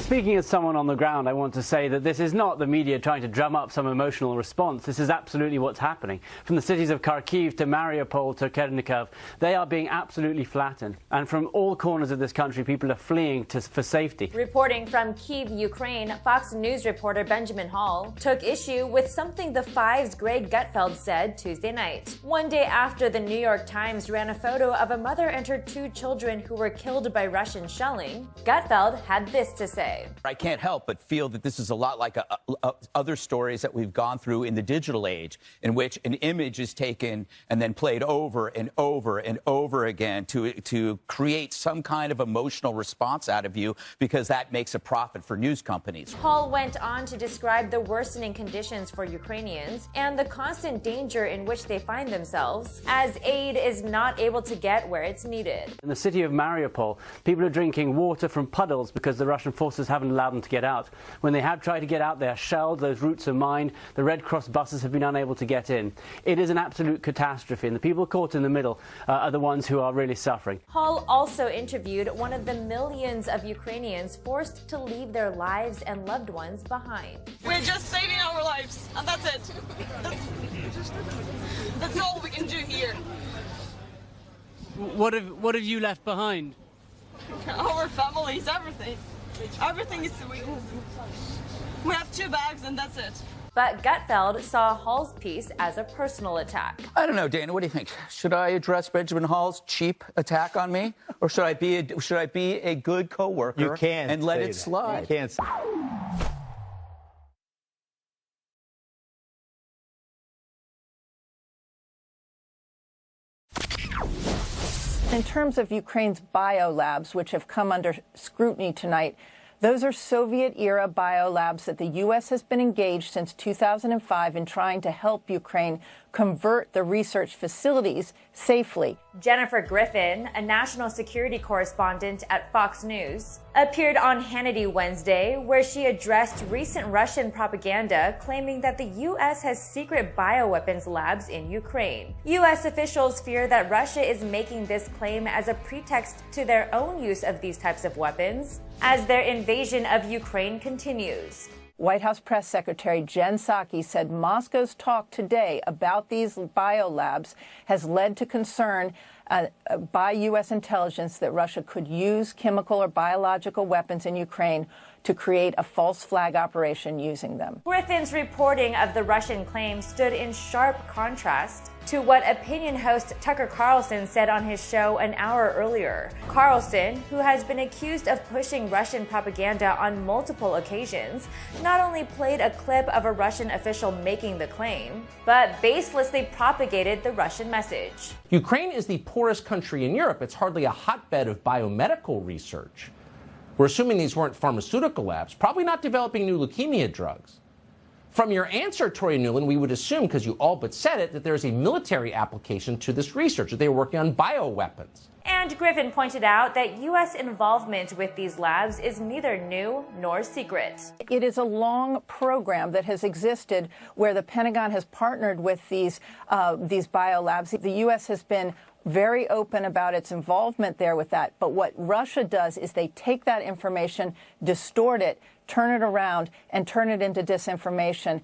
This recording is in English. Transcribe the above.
Speaking as someone on the ground, I want to say that this is not the media trying to drum up some emotional response. This is absolutely what's happening. From the cities of Kharkiv to Mariupol to Chernihiv, they are being absolutely flattened. And from all corners of this country, people are fleeing for safety. Reporting from Kyiv, Ukraine, Fox News reporter Benjamin Hall took issue with something the Five's Greg Gutfeld said Tuesday night. One day after the New York Times ran a photo of a mother and her two children who were killed by Russian shelling, Gutfeld had this to say. I can't help but feel that this is a lot like other stories that we've gone through in the digital age, in which an image is taken and then played over and over and over again to create some kind of emotional response out of you, because that makes a profit for news companies. Hall went on to describe the worsening conditions for Ukrainians and the constant danger in which they find themselves as aid is not able to get where it's needed. In the city of Mariupol, people are drinking water from puddles because the Russian forces haven't allowed them to get out. When they have tried to get out, they are shelled, those routes are mined, the Red Cross buses have been unable to get in. It is an absolute catastrophe, and the people caught in the middle are the ones who are really suffering. Hall also interviewed one of the millions of Ukrainians forced to leave their lives and loved ones behind. We're just saving our lives, and that's it. That's all we can do here. What have you left behind? Our families, everything. Everything is we have 2 bags and that's it. But Gutfeld saw Hall's piece as a personal attack. I don't know, Dana. What do you think? Should I address Benjamin Hall's cheap attack on me, or should I be a good coworker? You can't and let say it that. slide. You can't say. In terms of Ukraine's biolabs, which have come under scrutiny tonight, those are Soviet-era biolabs that the U.S. has been engaged since 2005 in trying to help Ukraine convert the research facilities safely. Jennifer Griffin, a national security correspondent at Fox News, appeared on Hannity Wednesday, where she addressed recent Russian propaganda claiming that the U.S. has secret bioweapons labs in Ukraine. U.S. officials fear that Russia is making this claim as a pretext to their own use of these types of weapons as their invasion of Ukraine continues. White House Press Secretary Jen Psaki said Moscow's talk today about these biolabs has led to concern by U.S. intelligence that Russia could use chemical or biological weapons in Ukraine to create a false flag operation using them. Griffin's reporting of the Russian claim stood in sharp contrast to what opinion host Tucker Carlson said on his show an hour earlier. Carlson, who has been accused of pushing Russian propaganda on multiple occasions, not only played a clip of a Russian official making the claim, but baselessly propagated the Russian message. Ukraine is the poorest country in Europe. It's hardly a hotbed of biomedical research. We're assuming these weren't pharmaceutical labs, probably not developing new leukemia drugs. From your answer, Tori Newland, we would assume, because you all but said it, that there is a military application to this research, that they were working on bioweapons. And Griffin pointed out that U.S. involvement with these labs is neither new nor secret. It is a long program that has existed where the Pentagon has partnered with these biolabs. The U.S. has been very open about its involvement there with that. But what Russia does is they take that information, distort it, turn it around, and turn it into disinformation.